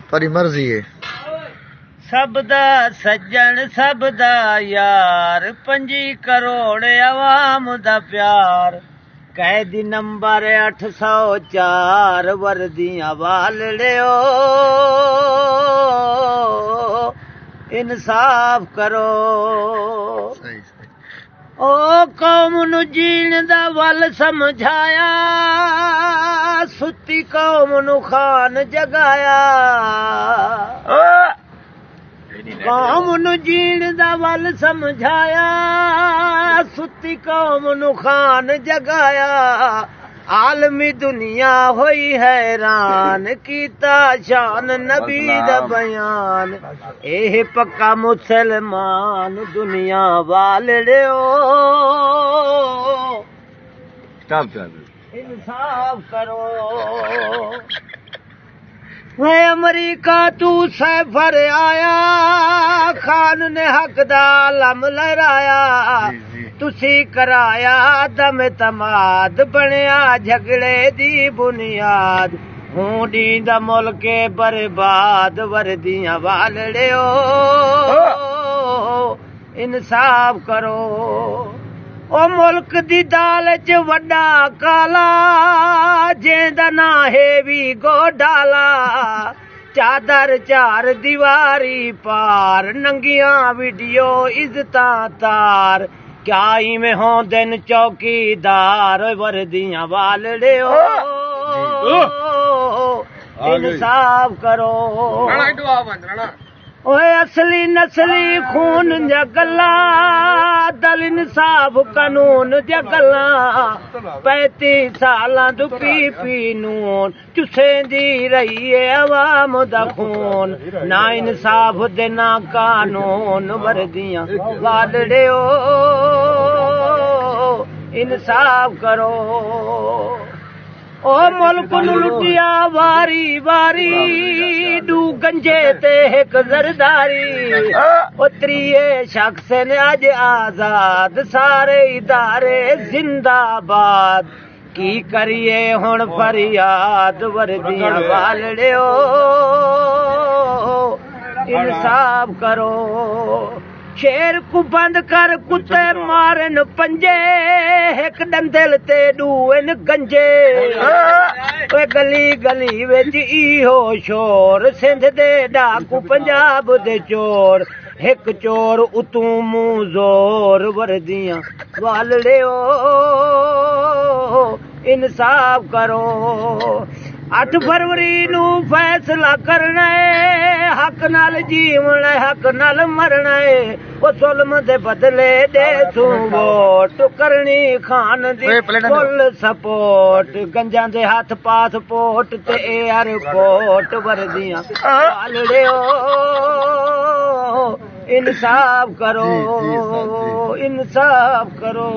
तेरी मर्जी है। सब दा सज्जन सब दा यार 5 करोड़ आवाम दा प्यार कैदी नंबर 804 वर्दियां वालड़ियो इंसाफ करो। ओ कौम नू जीण दा वल समझाया सुती कौम नू खान जगाया। कौम नू जीण दा वल समझाया सुती कौम नू खान जगाया। आलमी दुनिया होई हैरान कीता शान नबी दा बयान एह पक्का मुसलमान दुनिया वालड़ियो इंसाफ करो। वे अमरीका तू सैफर आया खान ने हक दा लम लहराया। तुसी कराया दम तमाद बनया झगड़े दी बुनियाद हूं डींदा मुल्के बर्बाद वर्दियां वालड़ियो इंसाफ करो। ओ मुल्क दी दाल च वड्डा काला जेंदा ना है भी गोडाला। चादर चार दीवारी पार नंगियां वीडियो इज्जतां तार क्या इवें होंदे न चौकीदार वर्दियां वालड़ियो इंसाफ करो। ओए असली नस्ली खून जा गल्ला दल इंसाफ कानून जा गल्ला 35 सालां तू पी नून चुसेंदी रही है अवाम दा खून ना इंसाफ दे ना कानून वर्दियां वालड़ियो इंसाफ करो। ओ मुल्क नू लुटिया वारी वारी डू गंजे ते एक जरदारी। ओ 3 शख्स ने अज आजाद सारे इदारे जिंदाबाद की करिए हुण फरियाद वर्दियां वालड़ियो इंसाफ करो। शेर को बंद कर कुत्ते मारन पंजे एक डंदल ते डून गंजे। गली गली विच इहो शोर सिंध दे डाकू पंजाब दे चोर एक चोर उतू मुंह जोर वर्दियां वालड़ियो इंसाफ करो। 8 फरवरी नू फैसला करना है हक नाल जीवना हक नाल मरना है। वो जुल्म दे बदले दे तू वोट करनी खान दी फुल सपोर्ट गंजा दे हाथ पासपोर्ट ते एयरपोर्ट वर्दियां वालड़ियो इंसाफ करो इंसाफ करो।